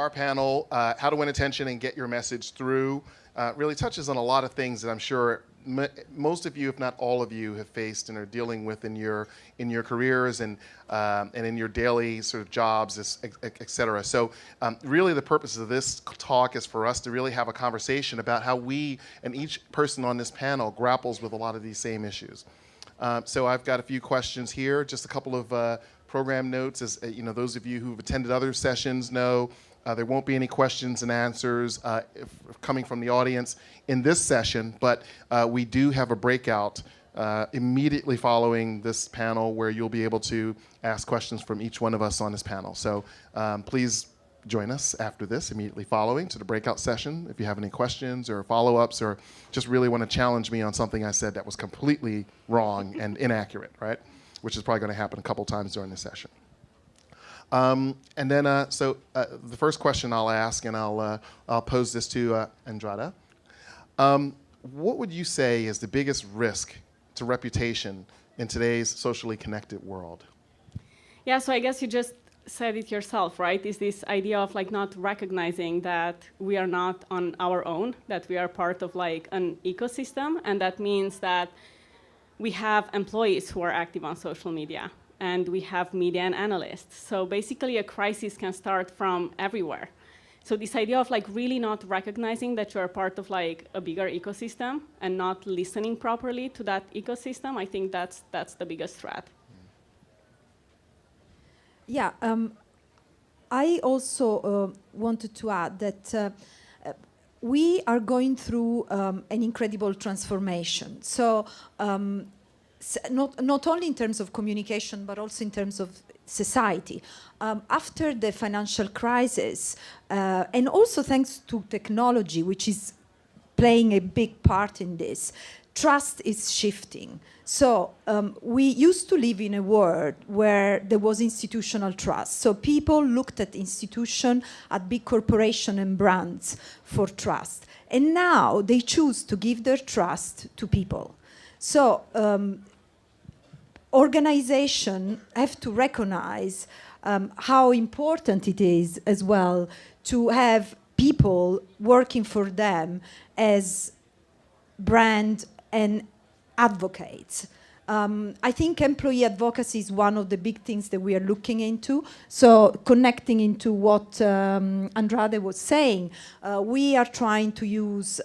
our panel, How to Win Attention and Get Your Message Through, really touches on a lot of things that I'm sure most of you, if not all of you, have faced and are dealing with in your careers and in your daily sort of jobs, et cetera. So really the purpose of this talk is for us to really have a conversation about how we and each person on this panel grapples with a lot of these same issues. So I've got a few questions here, just a couple of program notes. As you know, those of you who've attended other sessions know there won't be any questions and answers coming from the audience in this session, but we do have a breakout immediately following this panel where you'll be able to ask questions from each one of us on this panel. So please join us after this, immediately following to the breakout session, if you have any questions or follow-ups or just really want to challenge me on something I said that was completely wrong and inaccurate, right? Which is probably going to happen a couple times during the session. And then, the first question I'll ask, and I'll pose this to Andrada. What would you say is the biggest risk to reputation in today's socially connected world? Yeah, so I guess you just said it yourself, right? Is this idea of like not recognizing that we are not on our own, that we are part of like an ecosystem, and that means that we have employees who are active on social media, and we have media and analysts. So basically a crisis can start from everywhere. So this idea of like really not recognizing that you're part of like a bigger ecosystem and not listening properly to that ecosystem, I think that's the biggest threat. Yeah, I also wanted to add that we are going through an incredible transformation. So not only in terms of communication, but also in terms of society. After the financial crisis, and also thanks to technology, which is playing a big part in this, trust is shifting. So we used to live in a world where there was institutional trust. So people looked at institutions, at big corporations and brands for trust. And now they choose to give their trust to people. So organizations have to recognize how important it is as well to have people working for them as brand and advocates. I think employee advocacy is one of the big things that we are looking into. So connecting into what Andrade was saying, we are trying to use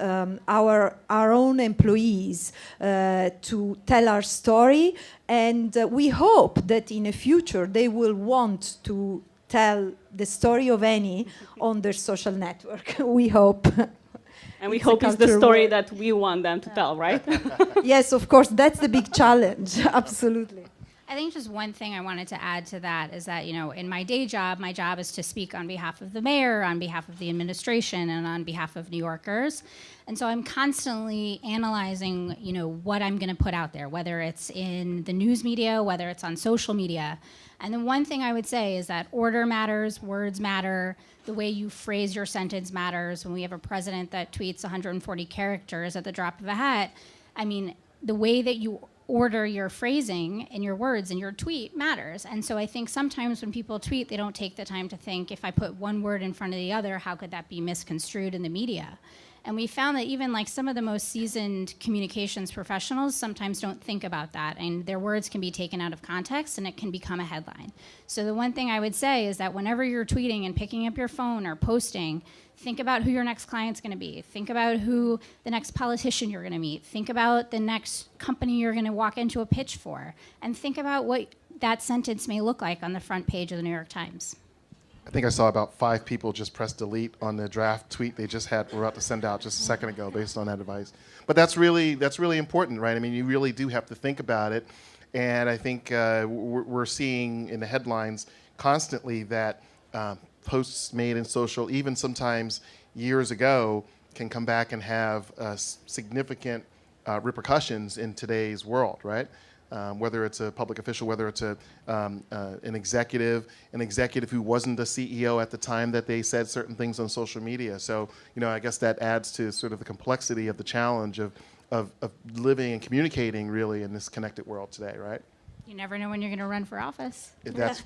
our own employees to tell our story, and we hope that in the future they will want to tell the story of Eni on their social network. We hope. And we hope it's the story that we want them to tell, right? Yes, of course, that's the big challenge, absolutely. I think just one thing I wanted to add to that is that, you know, in my day job, my job is to speak on behalf of the mayor, on behalf of the administration, and on behalf of New Yorkers. And so I'm constantly analyzing, you know, what I'm going to put out there, whether it's in the news media, whether it's on social media. And the one thing I would say is that order matters, words matter, the way you phrase your sentence matters. When we have a president that tweets 140 characters at the drop of a hat, I mean, the way that you order your phrasing and your words in your tweet matters. And so I think sometimes when people tweet, they don't take the time to think, if I put one word in front of the other, how could that be misconstrued in the media? And we found that even like some of the most seasoned communications professionals sometimes don't think about that, and their words can be taken out of context and it can become a headline. So the one thing I would say is that whenever you're tweeting and picking up your phone or posting, think about who your next client's going to be. Think about who the next politician you're going to meet. Think about the next company you're going to walk into a pitch for. And think about what that sentence may look like on the front page of the New York Times. I think I saw about 5 people just press delete on the draft tweet they just were about to send out just a second ago based on that advice. But that's really important, right? I mean, you really do have to think about it. And I think we're seeing in the headlines constantly that posts made in social, even sometimes years ago, can come back and have significant repercussions in today's world, right? Whether it's a public official, whether it's an executive who wasn't a CEO at the time that they said certain things on social media. So, you know, I guess that adds to sort of the complexity of the challenge of living and communicating really in this connected world today, right? You never know when you're going to run for office. That's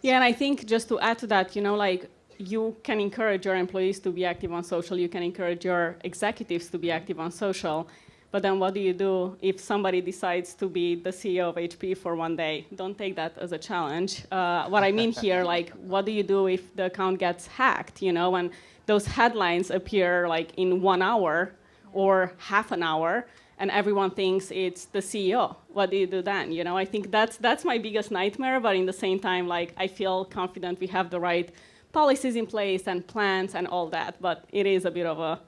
Yeah, and I think just to add to that, you know, like you can encourage your employees to be active on social, you can encourage your executives to be active on social, but then what do you do if somebody decides to be the CEO of HP for one day? Don't take that as a challenge. What I mean here, like, what do you do if the account gets hacked, you know, when those headlines appear like in 1 hour or half an hour, and everyone thinks it's the CEO. What do you do then? You know, I think that's my biggest nightmare, but in the same time, like, I feel confident we have the right policies in place and plans and all that, but it is a bit of a,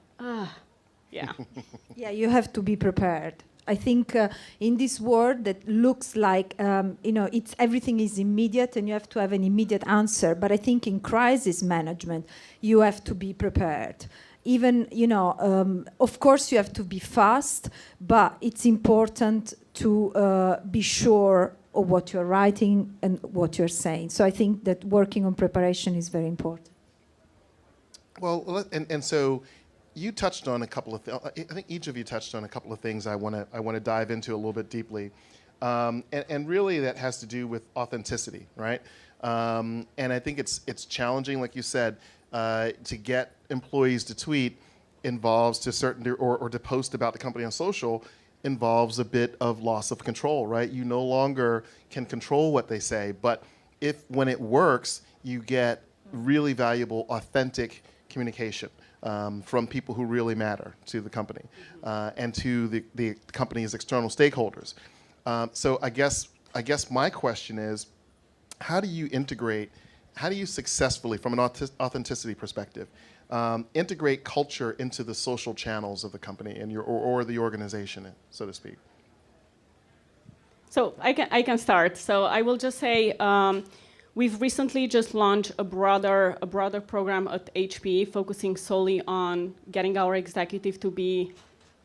yeah. Yeah, you have to be prepared. I think in this world that looks like, you know, it's everything is immediate and you have to have an immediate answer. But I think in crisis management, you have to be prepared. Even, you know, of course you have to be fast, but it's important to be sure of what you're writing and what you're saying. So I think that working on preparation is very important. Well, and so you touched on a couple of I think each of you touched on a couple of things I want to dive into a little bit deeply. And really that has to do with authenticity, right? And I think it's challenging, like you said, to get employees to tweet involves to certain or to post about the company on social involves a bit of loss of control, right? You no longer can control what they say, but when it works, you get really valuable, authentic communication from people who really matter to the company and to the company's external stakeholders. So I guess my question is, how do you successfully, from an authenticity perspective, integrate culture into the social channels of the company and or the organization, so to speak? So I can start. So I will just say we've recently just launched a broader program at HP focusing solely on getting our executive to be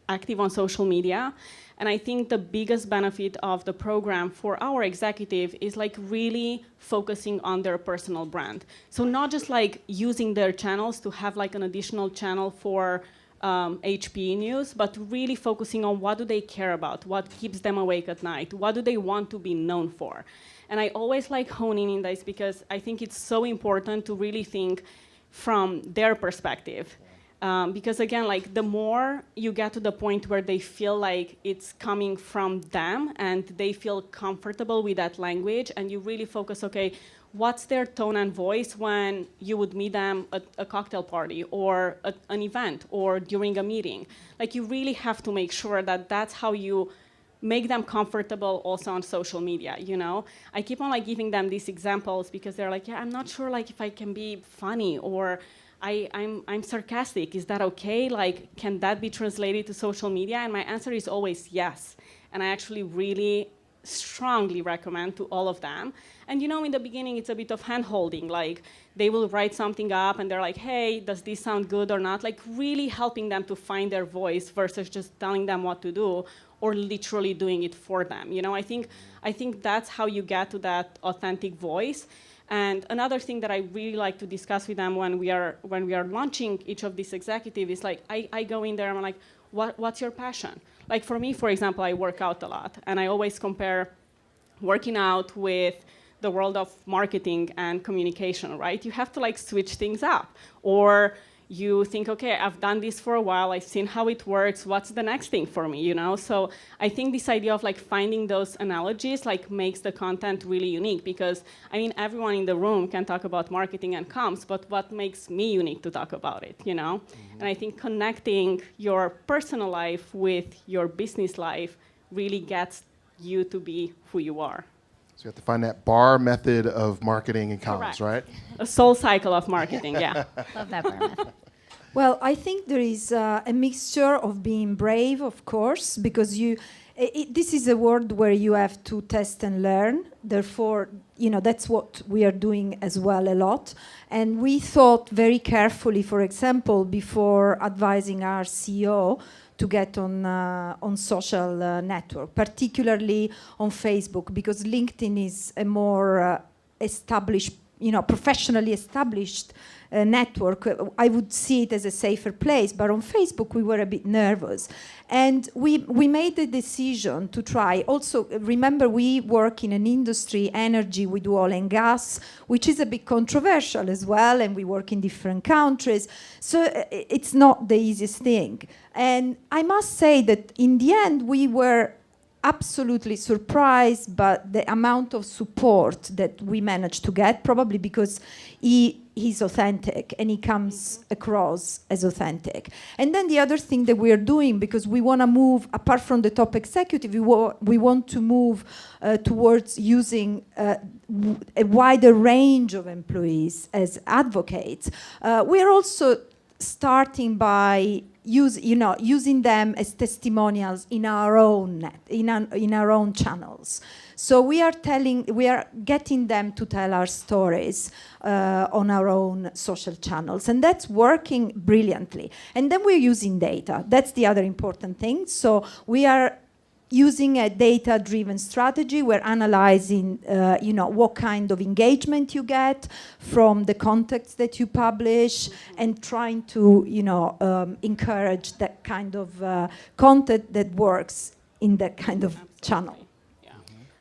active on social media. And I think the biggest benefit of the program for our executive is like really focusing on their personal brand. So not just like using their channels to have like an additional channel for HP news, but really focusing on what do they care about, what keeps them awake at night, what do they want to be known for. And I always like honing in this because I think it's so important to really think from their perspective. Because again, like the more you get to the point where they feel like it's coming from them and they feel comfortable with that language and you really focus, okay, what's their tone and voice when you would meet them at a cocktail party or at an event or during a meeting? Like you really have to make sure that that's how you make them comfortable also on social media, you know? I keep on like giving them these examples because they're like, yeah, I'm not sure like if I can be funny or I'm sarcastic. Is that okay? Like, can that be translated to social media? And my answer is always yes. And I actually really strongly recommend to all of them. And you know, in the beginning, it's a bit of hand-holding. Like, they will write something up and they're like, hey, does this sound good or not? Like, really helping them to find their voice versus just telling them what to do or literally doing it for them. You know, I think that's how you get to that authentic voice. And another thing that I really like to discuss with them when we are launching each of these executives is like, I go in there and I'm like, what's your passion? Like for me, for example, I work out a lot. And I always compare working out with the world of marketing and communication, right? You have to like switch things up. Or you think, okay, I've done this for a while, I've seen how it works, what's the next thing for me, you know? So I think this idea of like finding those analogies like makes the content really unique because, I mean, everyone in the room can talk about marketing and comms, but what makes me unique to talk about it, you know? Mm-hmm. And I think connecting your personal life with your business life really gets you to be who you are. So you have to find that bar method of marketing and comms, right? A soul cycle of marketing, yeah. Love that bar method. Well, I think there is a mixture of being brave, of course, because this is a world where you have to test and learn. Therefore, you know, that's what we are doing as well a lot. And we thought very carefully, for example, before advising our CEO to get on social network, particularly on Facebook, because LinkedIn is a more established, professionally established network, I would see it as a safer place. But on Facebook, we were a bit nervous. And we made the decision to try. Also, remember, we work in an industry, energy, we do oil and gas, which is a bit controversial as well, and we work in different countries. So it's not the easiest thing. And I must say that in the end, we were absolutely surprised by the amount of support that we managed to get, probably because he's authentic and he comes across as authentic. And then the other thing that we are doing, because we want to move, apart from the top executive, we want to move towards using a wider range of employees as advocates. We are also starting by using them as testimonials in our own in our own channels. So we are getting them to tell our stories on our own social channels, and that's working brilliantly. And then we're using data. That's the other important thing. So we are using a data-driven strategy. We're analyzing, what kind of engagement you get from the contexts that you publish, and trying to, encourage that kind of content that works in that kind of channel.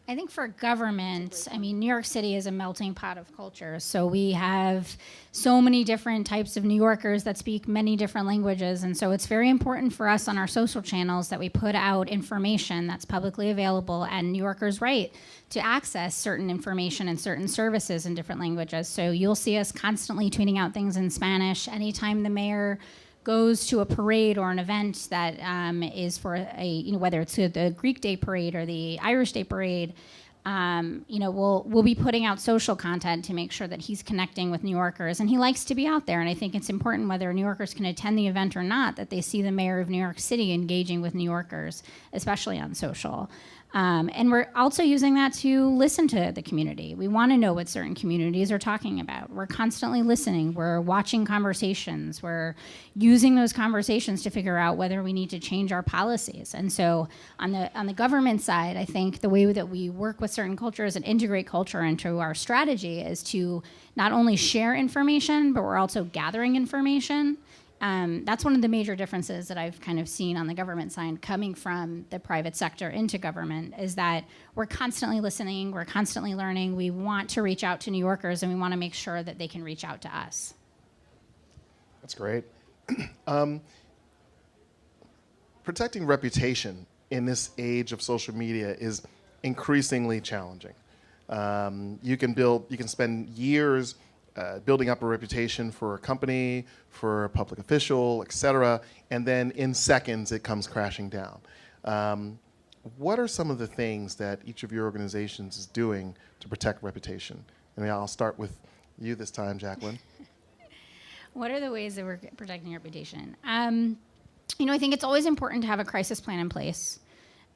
I think for government, New York City is a melting pot of cultures. So we have so many different types of New Yorkers that speak many different languages. And so it's very important for us on our social channels that we put out information that's publicly available, and New Yorkers' right to access certain information and certain services in different languages. So you'll see us constantly tweeting out things in Spanish anytime the mayor goes to a parade or an event that is for whether it's the Greek Day Parade or the Irish Day Parade, we'll be putting out social content to make sure that he's connecting with New Yorkers, and he likes to be out there. And I think it's important, whether New Yorkers can attend the event or not, that they see the mayor of New York City engaging with New Yorkers, especially on social. And we're also using that to listen to the community. We want to know what certain communities are talking about. We're constantly listening. We're watching conversations. We're using those conversations to figure out whether we need to change our policies. And so on the government side, I think the way that we work with certain cultures and integrate culture into our strategy is to not only share information, but we're also gathering information. That's one of the major differences that I've kind of seen on the government side coming from the private sector into government, is that we're constantly listening, we're constantly learning, we want to reach out to New Yorkers, and we want to make sure that they can reach out to us. That's great. Protecting reputation in this age of social media is increasingly challenging. You can spend years building up a reputation for a company, for a public official, et cetera, and then in seconds it comes crashing down. What are some of the things that each of your organizations is doing to protect reputation? And I'll start with you this time, Jacqueline. What are the ways that we're protecting reputation? I think it's always important to have a crisis plan in place.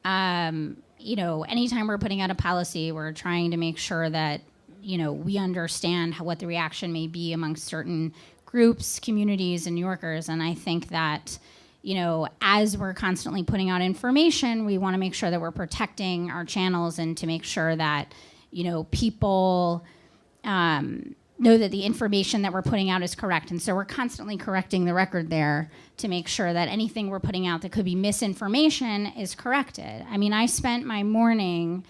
Anytime we're putting out a policy, we're trying to make sure that we understand what the reaction may be amongst certain groups, communities, and New Yorkers. And I think that, as we're constantly putting out information, we want to make sure that we're protecting our channels and to make sure that, people know that the information that we're putting out is correct. And so we're constantly correcting the record there to make sure that anything we're putting out that could be misinformation is corrected. I spent my morning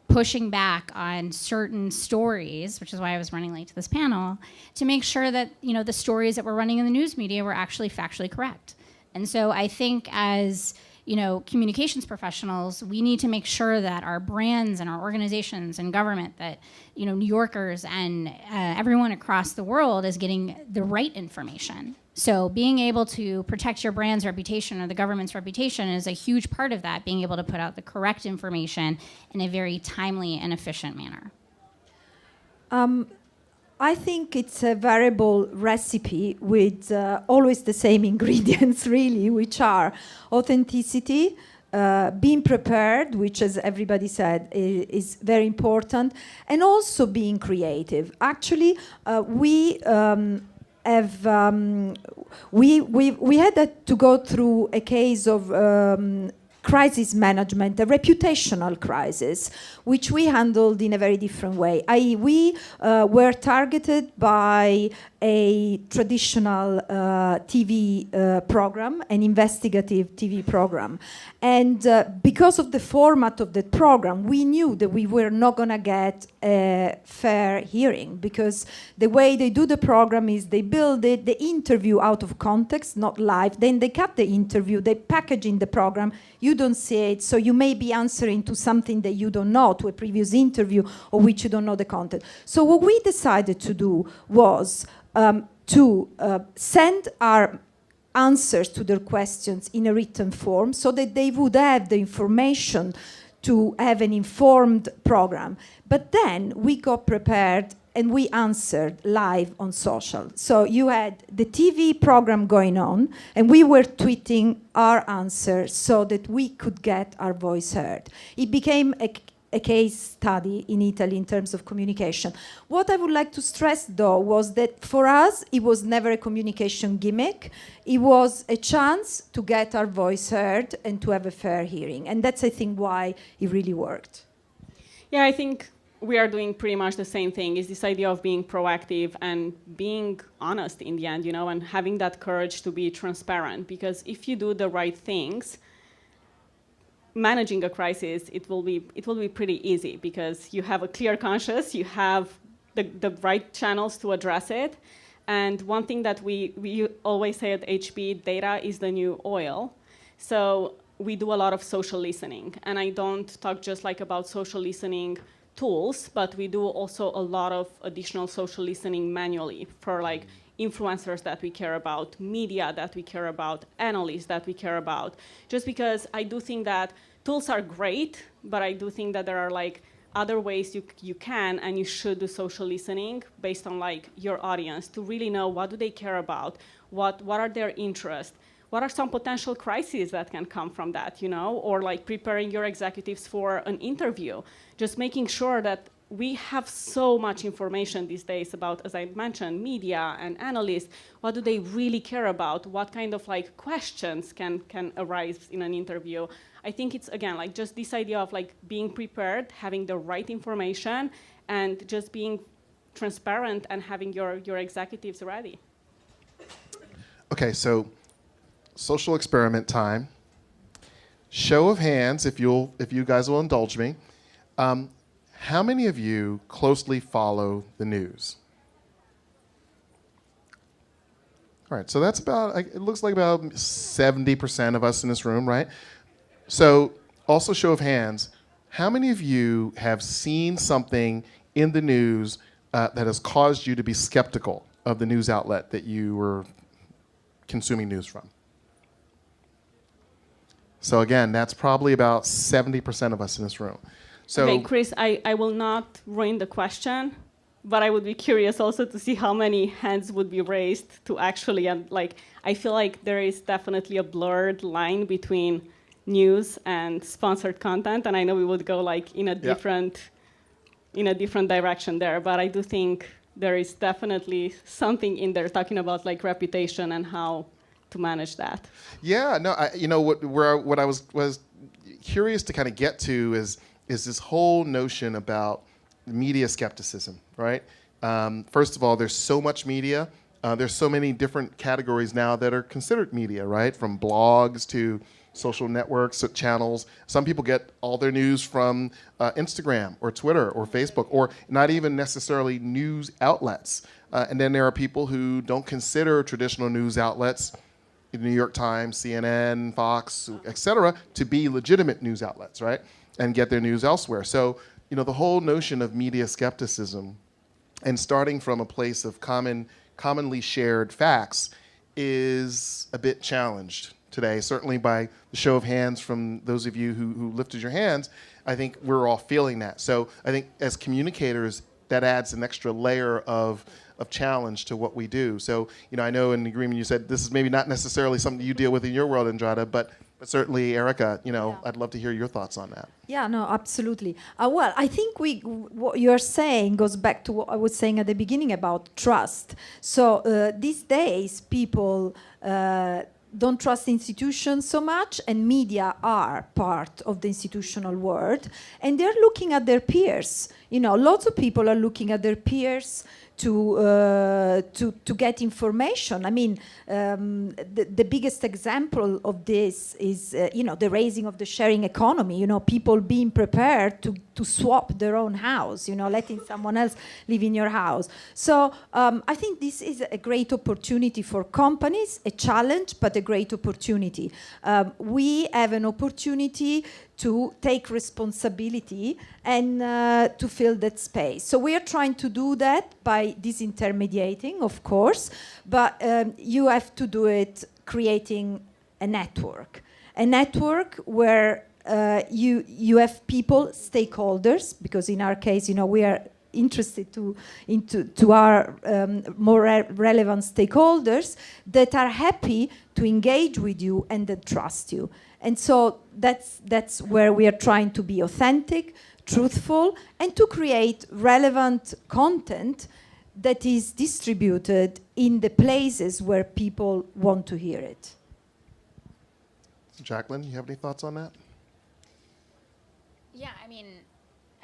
pushing back on certain stories, which is why I was running late to this panel, to make sure that the stories that we're running in the news media were actually factually correct. And so I think as communications professionals, we need to make sure that our brands and our organizations and government, that New Yorkers and everyone across the world is getting the right information. So being able to protect your brand's reputation or the government's reputation is a huge part of that, being able to put out the correct information in a very timely and efficient manner. I think it's a variable recipe with always the same ingredients, really, which are authenticity, being prepared, which, as everybody said, is very important, and also being creative. Actually, we had to go through a case of crisis management, a reputational crisis, which we handled in a very different way. We were targeted by a traditional TV program, an investigative TV program. And because of the format of that program, we knew that we were not going to get a fair hearing, because the way they do the program is they build it, the interview out of context, not live. Then they cut the interview, they package in the program, you don't see it, so you may be answering to something that you don't know, to a previous interview, or which you don't know the content. So what we decided to do was to send our answers to their questions in a written form, so that they would have the information to have an informed program. But then we got prepared and we answered live on social. So you had the TV program going on, and we were tweeting our answers so that we could get our voice heard. It became a case study in Italy in terms of communication. What I would like to stress, though, was that for us, it was never a communication gimmick. It was a chance to get our voice heard and to have a fair hearing. And that's, I think, why it really worked. Yeah, I think we are doing pretty much the same thing, is this idea of being proactive and being honest in the end, you know, and having that courage to be transparent. Because if you do the right things, managing a crisis, it will be pretty easy, because you have a clear conscience, you have the right channels to address it. And one thing that we always say at HP, data is the new oil. So we do a lot of social listening. And I don't talk just like about social listening tools, but we do also a lot of additional social listening manually for like influencers that we care about, media that we care about, analysts that we care about. Just because I do think that tools are great, but I do think that there are like other ways you can and you should do social listening based on like your audience to really know what do they care about, what are their interests, what are some potential crises that can come from that, you know, or like preparing your executives for an interview, just making sure that we have so much information these days about, as I mentioned, media and analysts. What do they really care about? What kind of like questions can arise in an interview? I think it's, again, like just this idea of like being prepared, having the right information, and just being transparent and having your executives ready. Okay, so social experiment time. Show of hands, if you guys will indulge me. How many of you closely follow the news? All right, so that's about, it looks like about 70% of us in this room, right? So also show of hands, how many of you have seen something in the news that has caused you to be skeptical of the news outlet that you were consuming news from? So again, that's probably about 70% of us in this room. So, okay, Chris, I will not ruin the question, but I would be curious also to see how many hands would be raised to actually, and like, I feel like there is definitely a blurred line between news and sponsored content, and I know we would go like in a different direction there, but I do think there is definitely something in there talking about like reputation and how to manage that. Yeah, no, what I was curious to kind of get to is this whole notion about media skepticism, right? First of all, there's so much media. There's so many different categories now that are considered media, right? From blogs to social networks, channels. Some people get all their news from Instagram or Twitter or Facebook, or not even necessarily news outlets. And then there are people who don't consider traditional news outlets, the New York Times, CNN, Fox, et cetera, to be legitimate news outlets, right? And get their news elsewhere. So, the whole notion of media skepticism and starting from a place of commonly shared facts is a bit challenged today, certainly by the show of hands from those of you who lifted your hands. I think we're all feeling that. So I think as communicators, that adds an extra layer of challenge to what we do. So, I know in the agreement you said this is maybe not necessarily something you deal with in your world, Andrada, but certainly, Erica, I'd love to hear your thoughts on that. Yeah, no, absolutely. Well, I think what you're saying goes back to what I was saying at the beginning about trust. So these days, people don't trust institutions so much, and media are part of the institutional world, and they're looking at their peers. You know, lots of people are looking at their peers to get information. I mean, the biggest example of this is, you know, the raising of the sharing economy. You know, people being prepared to swap their own house, you know, letting someone else live in your house. So I think this is a great opportunity for companies, a challenge, but a great opportunity. We have an opportunity to take responsibility and to fill that space. So we are trying to do that by disintermediating, of course, but you have to do it creating a network where you have people, stakeholders, because in our case, you know, we are interested to our more relevant stakeholders that are happy to engage with you and that trust you. And so that's where we are trying to be authentic, truthful, and to create relevant content that is distributed in the places where people want to hear it. Jacqueline, you have any thoughts on that? Yeah, I mean,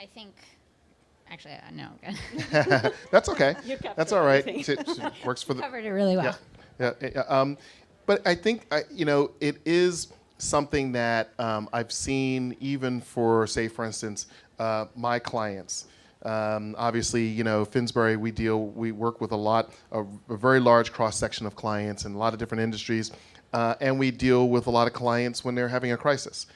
I think, actually, no. That's okay. You captured That's all right. everything. It works for the. Covered it really well. Yeah. But I think you know, it is something that I've seen even for, say, for instance, my clients. Obviously, you know, Finsbury, we work with a very large cross-section of clients in a lot of different industries, and we deal with a lot of clients when they're having a crisis.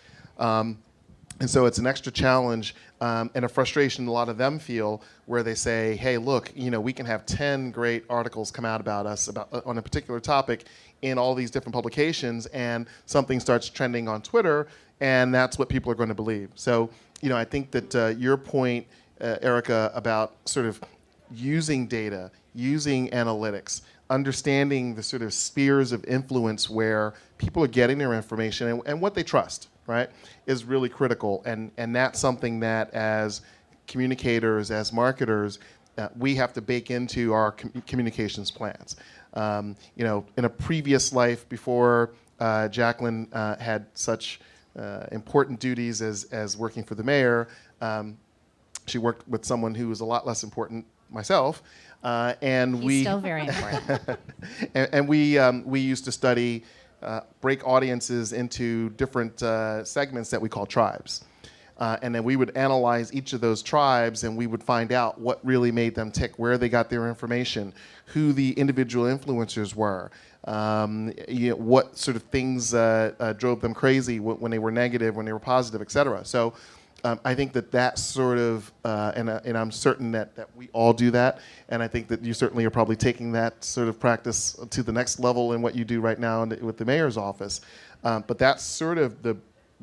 And so it's an extra challenge and a frustration a lot of them feel, where they say, hey, look, you know, we can have 10 great articles come out about us on a particular topic in all these different publications, and something starts trending on Twitter, and that's what people are going to believe. So, you know, I think that your point, Erica, about sort of using data, using analytics, understanding the sort of spheres of influence where people are getting their information and what they trust, right, is really critical. And that's something that as communicators, as marketers, we have to bake into our communications plans. You know, in a previous life before Jacqueline had such important duties as working for the mayor, she worked with someone who was a lot less important, myself, and He's still very important. and we used to study, break audiences into different segments that we call tribes. And then we would analyze each of those tribes, and we would find out what really made them tick, where they got their information, who the individual influencers were, you know, what sort of things drove them crazy when they were negative, when they were positive, et cetera. So I think that sort of, and I'm certain that we all do that, and I think that you certainly are probably taking that sort of practice to the next level in what you do right now with the mayor's office. But that's sort of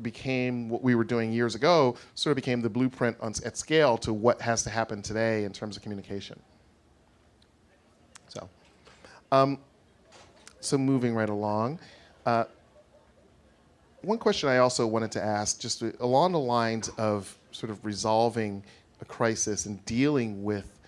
became what we were doing years ago, sort of became the blueprint at scale to what has to happen today in terms of communication. So moving right along. One question I also wanted to ask, just along the lines of sort of resolving a crisis and dealing with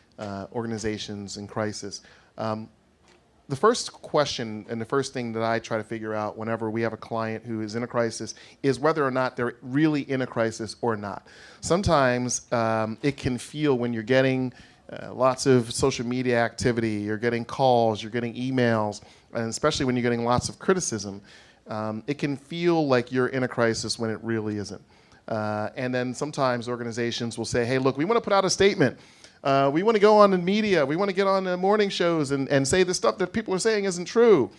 organizations in crisis. The first question and the first thing that I try to figure out whenever we have a client who is in a crisis is whether or not they're really in a crisis or not. Sometimes it can feel, when you're getting lots of social media activity, you're getting calls, you're getting emails, and especially when you're getting lots of criticism, it can feel like you're in a crisis when it really isn't. And then sometimes organizations will say, hey, look, we want to put out a statement. We want to go on the media. We want to get on the morning shows and say the stuff that people are saying isn't true.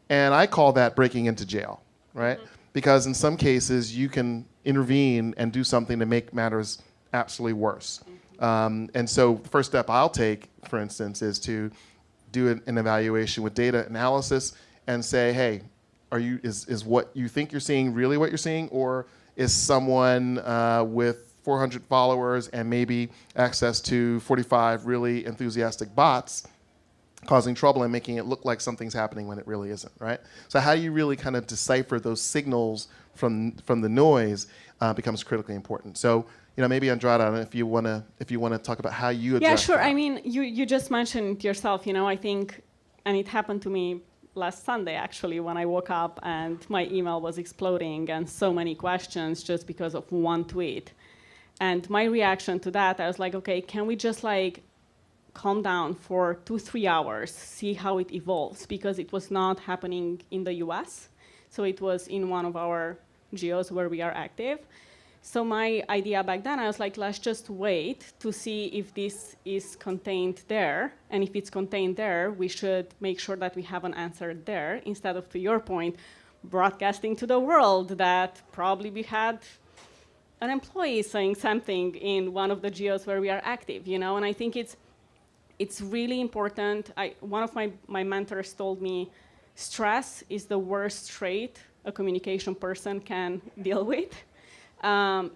And I call that breaking into jail, right? Mm-hmm. Because in some cases, you can intervene and do something to make matters absolutely worse. And so the first step I'll take, for instance, is to do an evaluation with data analysis and say, hey, is what you think you're seeing really what you're seeing, or is someone with 400 followers and maybe access to 45 really enthusiastic bots causing trouble and making it look like something's happening when it really isn't, right? So how you really kind of decipher those signals from the noise becomes critically important. So, you know, maybe Andrada, if you want to talk about how you address Yeah, sure. that. I mean, you just mentioned it yourself, you know, I think, and it happened to me last Sunday, actually, when I woke up and my email was exploding and so many questions just because of one tweet. And my reaction to that, I was like, okay, can we just like calm down for 2-3 hours, see how it evolves? Because it was not happening in the US. So it was in one of our geos where we are active. So my idea back then, I was like, let's just wait to see if this is contained there. And if it's contained there, we should make sure that we have an answer there, instead of, to your point, broadcasting to the world that probably we had an employee saying something in one of the geos where we are active, you know? And I think it's really important. One of my mentors told me, stress is the worst trait a communication person can deal with.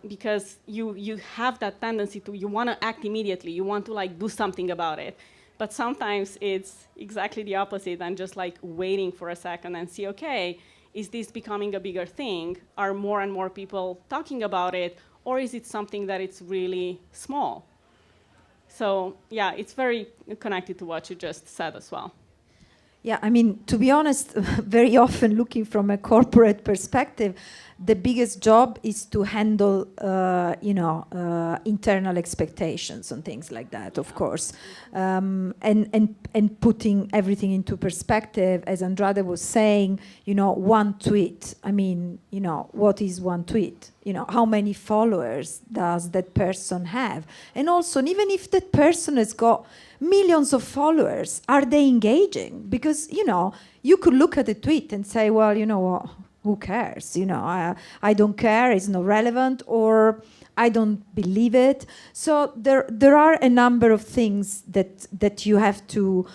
Because you have that tendency to, you want to act immediately, you want to like do something about it. But sometimes it's exactly the opposite, and just like waiting for a second and see, okay, is this becoming a bigger thing? Are more and more people talking about it? Or is it something that it's really small? So yeah, it's very connected to what you just said as well. Yeah, I mean, to be honest, very often looking from a corporate perspective, the biggest job is to handle, internal expectations and things like that, of course. And putting everything into perspective, as Andrade was saying, one tweet. I mean, what is one tweet? How many followers does that person have? And also, even if that person has got millions of followers, are they engaging? Because, you could look at a tweet and say, well, you know what, who cares? I don't care, it's not relevant, or I don't believe it. So there are a number of things that you have to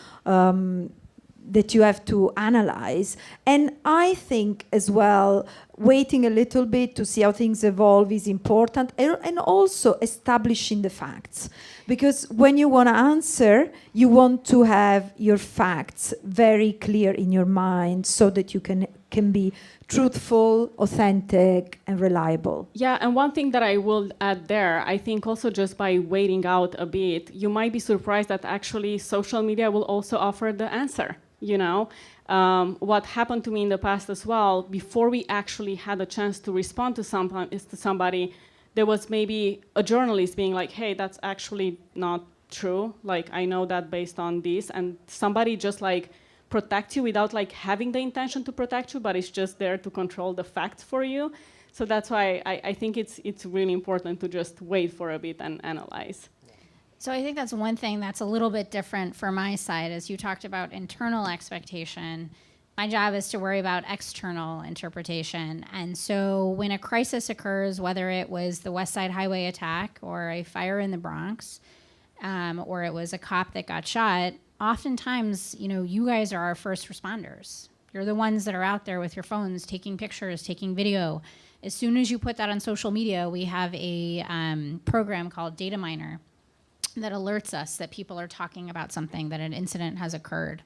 analyze. And I think as well, waiting a little bit to see how things evolve is important, and also establishing the facts. Because when you want to answer, you want to have your facts very clear in your mind so that you can be truthful, authentic, and reliable. Yeah, and one thing that I will add there, I think also just by waiting out a bit, you might be surprised that actually social media will also offer the answer. What happened to me in the past as well, before we actually had a chance to respond to somebody, there was maybe a journalist being like, hey, that's actually not true. Like, I know that based on this. And somebody just like protect you without like having the intention to protect you, but it's just there to control the facts for you. So that's why I think it's really important to just wait for a bit and analyze. So I think that's one thing that's a little bit different for my side. As you talked about internal expectation, my job is to worry about external interpretation. And so when a crisis occurs, whether it was the West Side Highway attack or a fire in the Bronx, or it was a cop that got shot, oftentimes, you guys are our first responders. You're the ones that are out there with your phones, taking pictures, taking video. As soon as you put that on social media, we have a program called Data Miner that alerts us that people are talking about something, that an incident has occurred.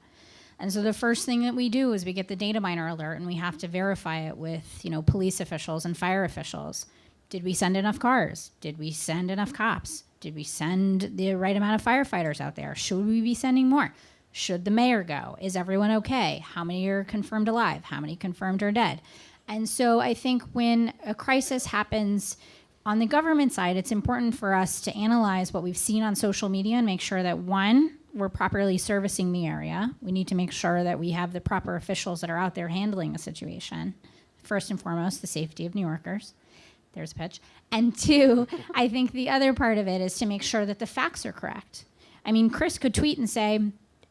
And so the first thing that we do is we get the data miner alert, and we have to verify it with, police officials and fire officials. Did we send enough cars? Did we send enough cops? Did we send the right amount of firefighters out there? Should we be sending more? Should the mayor go? Is everyone okay? How many are confirmed alive? How many confirmed are dead? And so I think when a crisis happens on the government side, it's important for us to analyze what we've seen on social media and make sure that, one, we're properly servicing the area. We need to make sure that we have the proper officials that are out there handling the situation. First and foremost, the safety of New Yorkers. There's a pitch. And two, I think the other part of it is to make sure that the facts are correct. I mean, Chris could tweet and say,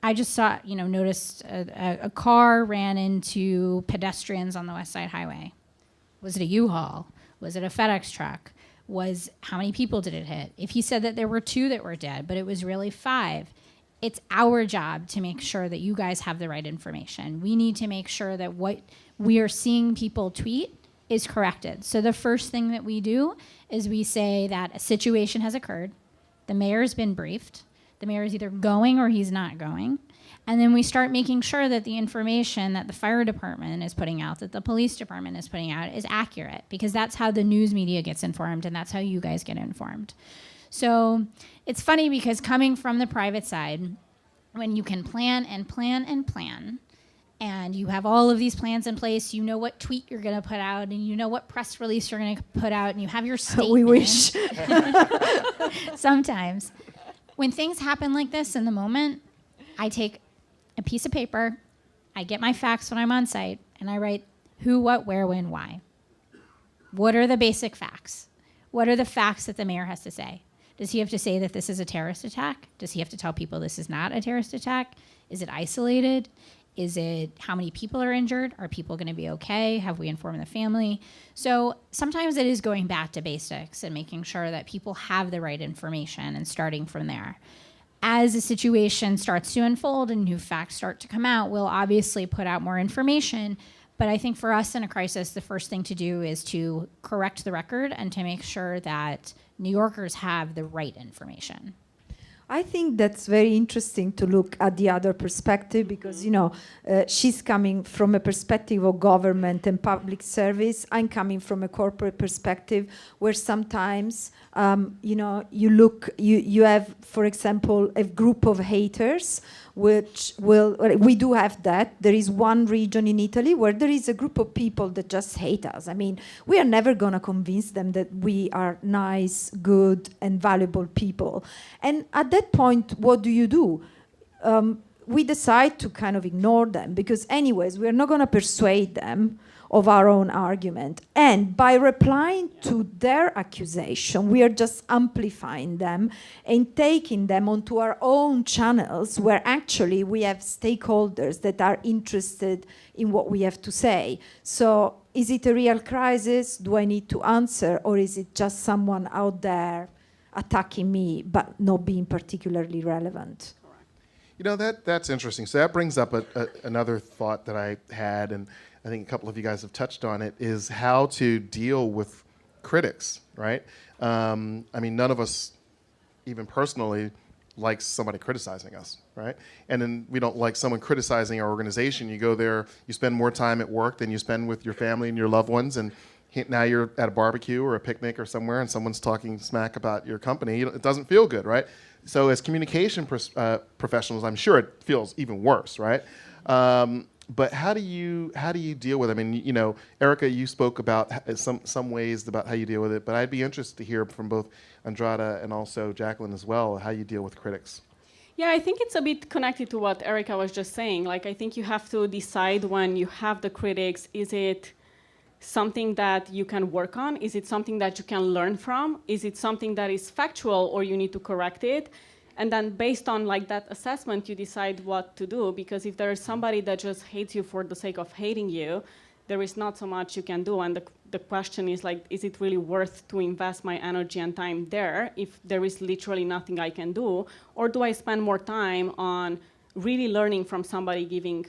I just saw, noticed a car ran into pedestrians on the West Side Highway. Was it a U-Haul? Was it a FedEx truck? How many people did it hit? If he said that there were 2 that were dead, but it was really 5, it's our job to make sure that you guys have the right information. We need to make sure that what we are seeing people tweet is corrected. So the first thing that we do is we say that a situation has occurred. The mayor's been briefed. The mayor is either going or he's not going. And then we start making sure that the information that the fire department is putting out, that the police department is putting out, is accurate, because that's how the news media gets informed, and that's how you guys get informed. So it's funny because coming from the private side, when you can plan and plan and plan, and you have all of these plans in place. You know what tweet you're going to put out, and you know what press release you're going to put out, and you have your statement. We wish. Sometimes. When things happen like this in the moment, I take a piece of paper, I get my facts when I'm on site, and I write who, what, where, when, why. What are the basic facts? What are the facts that the mayor has to say? Does he have to say that this is a terrorist attack? Does he have to tell people this is not a terrorist attack? Is it isolated? Is it how many people are injured? Are people going to be okay? Have we informed the family? So sometimes it is going back to basics and making sure that people have the right information and starting from there. As the situation starts to unfold and new facts start to come out, we'll obviously put out more information. But I think for us in a crisis, the first thing to do is to correct the record and to make sure that New Yorkers have the right information. I think that's very interesting to look at the other perspective because, she's coming from a perspective of government and public service. I'm coming from a corporate perspective where sometimes, you have, for example, a group of haters, we do have that. There is one region in Italy where there is a group of people that just hate us. I mean, we are never going to convince them that we are nice, good, and valuable people. And at that point, what do? We decide to kind of ignore them because anyways, we're not going to persuade them of our own argument. And by replying to their accusation, we are just amplifying them and taking them onto our own channels where actually we have stakeholders that are interested in what we have to say. So is it a real crisis? Do I need to answer? Or is it just someone out there attacking me but not being particularly relevant? That's interesting. So that brings up another thought that I had, and I think a couple of you guys have touched on it, is how to deal with critics, right? None of us, even personally, likes somebody criticizing us, right? And then we don't like someone criticizing our organization. You go there, you spend more time at work than you spend with your family and your loved ones, and now you're at a barbecue or a picnic or somewhere and someone's talking smack about your company. It doesn't feel good, right? So as communication professionals, I'm sure it feels even worse, right? But how do you deal with it? I mean, Erica, you spoke about some ways about how you deal with it, but I'd be interested to hear from both Andrada and also Jacqueline as well, how you deal with critics. Yeah, I think it's a bit connected to what Erica was just saying. Like, I think you have to decide when you have the critics, is it something that you can work on? Is it something that you can learn from? Is it something that is factual or you need to correct it? And then based on that assessment, you decide what to do. Because if there is somebody that just hates you for the sake of hating you, there is not so much you can do. And the question is is it really worth to invest my energy and time there if there is literally nothing I can do? Or do I spend more time on really learning from somebody giving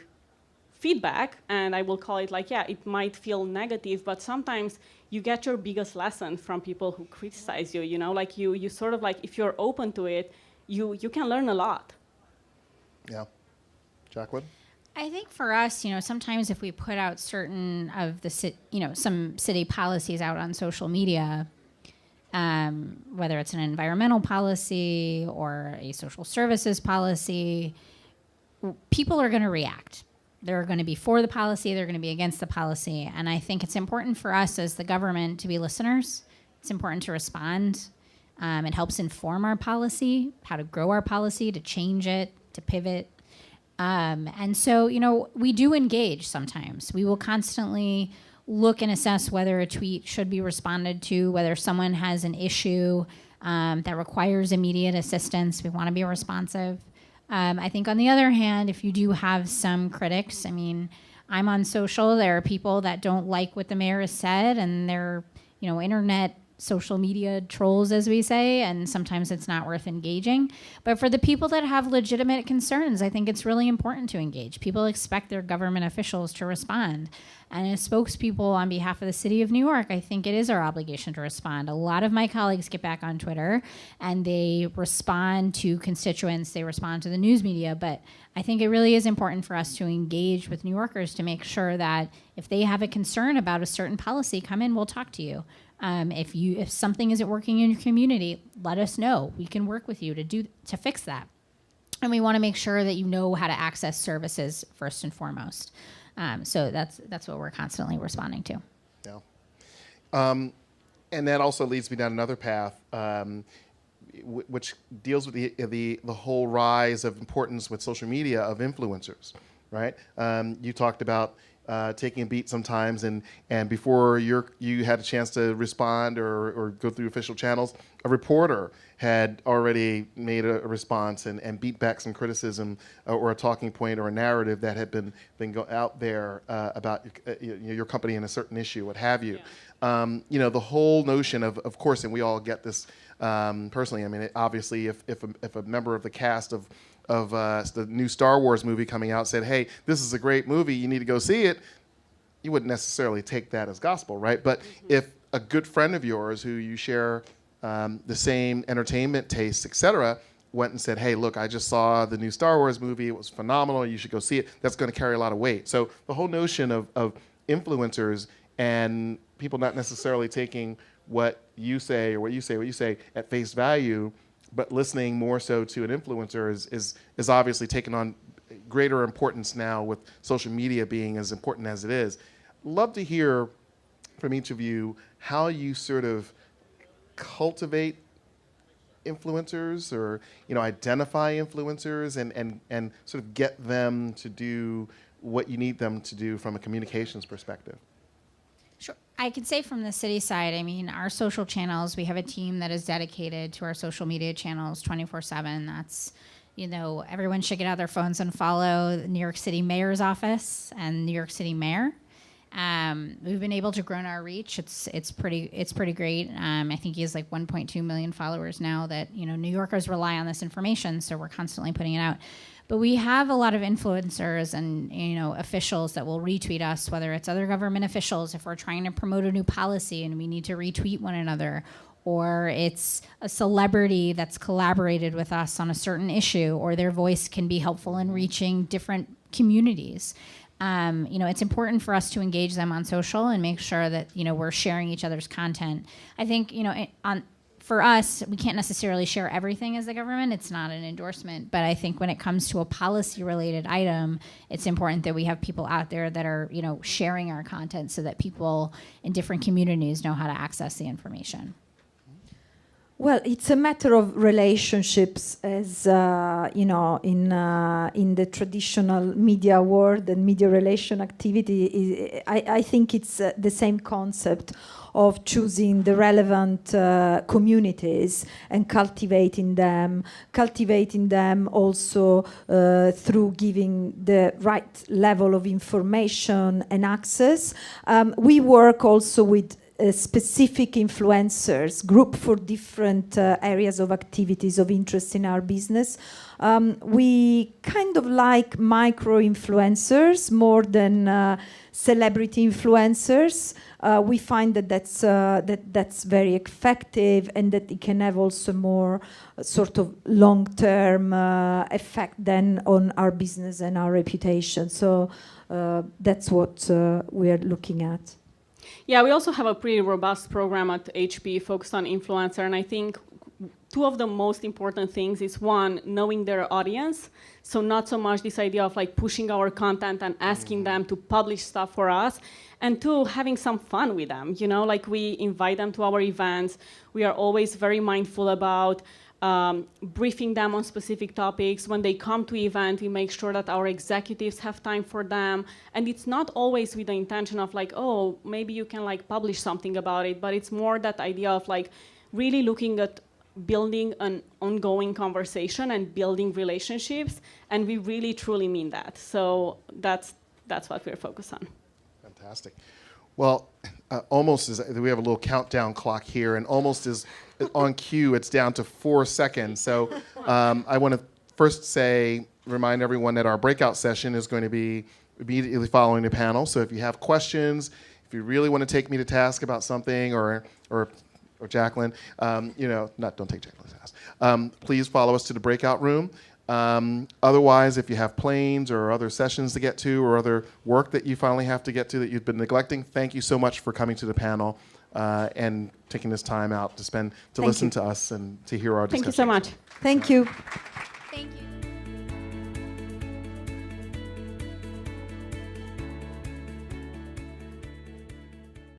feedback? And I will call it it might feel negative, but sometimes you get your biggest lesson from people who criticize you, you sort of if you're open to it, you can learn a lot. Yeah. Jacqueline? I think for us, sometimes if we put out certain of the, some city policies out on social media, whether it's an environmental policy or a social services policy, people are going to react. They're going to be for the policy, they're going to be against the policy. And I think it's important for us as the government to be listeners. It's important to respond. It helps inform our policy, how to grow our policy, to change it, to pivot. And so, we do engage sometimes. We will constantly look and assess whether a tweet should be responded to, whether someone has an issue that requires immediate assistance. We want to be responsive. I think on the other hand, if you do have some critics, I'm on social, there are people that don't like what the mayor has said, and they're, internet social media trolls, as we say, and sometimes it's not worth engaging. But for the people that have legitimate concerns, I think it's really important to engage. People expect their government officials to respond. And as spokespeople on behalf of the city of New York, I think it is our obligation to respond. A lot of my colleagues get back on Twitter and they respond to constituents, they respond to the news media, but I think it really is important for us to engage with New Yorkers to make sure that if they have a concern about a certain policy, come in, we'll talk to you. If something isn't working in your community, let us know. We can work with you to fix that. And we want to make sure that you know how to access services first and foremost. So that's what we're constantly responding to. Yeah. And that also leads me down another path, which deals with the whole rise of importance with social media of influencers, right? You talked about taking a beat sometimes, and before you had a chance to respond or go through official channels, a reporter had already made a response and beat back some criticism or a talking point or a narrative that had been out there about your company and a certain issue, what have you. Yeah. The whole notion of course, and we all get this personally. I mean, obviously, if a member of the cast of the new Star Wars movie coming out said, hey, this is a great movie, you need to go see it, you wouldn't necessarily take that as gospel, right? But if a good friend of yours who you share the same entertainment tastes, etc., went and said, hey, look, I just saw the new Star Wars movie, it was phenomenal, you should go see it, that's going to carry a lot of weight. So the whole notion of influencers and people not necessarily taking what you say at face value, but listening more so to an influencer is obviously taken on greater importance now with social media being as important as it is. Love to hear from each of you how you sort of cultivate influencers or identify influencers and sort of get them to do what you need them to do from a communications perspective. Sure. I can say from the city side, I mean, our social channels, we have a team that is dedicated to our social media channels 24/7. That's, everyone should get out their phones and follow the New York City Mayor's office and New York City Mayor. We've been able to grow our reach. It's pretty great. I think he has like 1.2 million followers now that, New Yorkers rely on this information, so we're constantly putting it out. But we have a lot of influencers and officials that will retweet us, whether it's other government officials if we're trying to promote a new policy and we need to retweet one another, or it's a celebrity that's collaborated with us on a certain issue, or their voice can be helpful in reaching different communities. It's important for us to engage them on social and make sure that we're sharing each other's content. I think for us, we can't necessarily share everything as the government. It's not an endorsement. But I think when it comes to a policy-related item, it's important that we have people out there that are, sharing our content so that people in different communities know how to access the information. Well, it's a matter of relationships, as in the traditional media world and media relation activity. I think it's the same concept of choosing the relevant communities and cultivating them also through giving the right level of information and access. We work also with specific influencers, group for different areas of activities of interest in our business. We kind of like micro-influencers more than celebrity influencers. We find that that's very effective and that it can have also more sort of long-term effect than on our business and our reputation. So that's what we are looking at. Yeah, we also have a pretty robust program at HP focused on influencer, and I think two of the most important things is one, knowing their audience. So not so much this idea of like pushing our content and asking them to publish stuff for us, and two, having some fun with them. Like we invite them to our events. We are always very mindful about briefing them on specific topics. When they come to event, we make sure that our executives have time for them. And it's not always with the intention of like, oh, maybe you can like publish something about it, but it's more that idea of like really looking at building an ongoing conversation and building relationships. And we really, truly mean that. So that's what we're focused on. Fantastic. Well, almost as we have a little countdown clock here, and almost as on cue, it's down to 4 seconds. So I want to first remind everyone that our breakout session is going to be immediately following the panel. So if you have questions, if you really want to take me to task about something, or Jacqueline, don't take Jacqueline's task. Please follow us to the breakout room. Otherwise, if you have planes or other sessions to get to or other work that you finally have to get to that you've been neglecting, thank you so much for coming to the panel and taking this time out to listen to us and to hear our discussion. Thank you so much. Thank you. Thank you.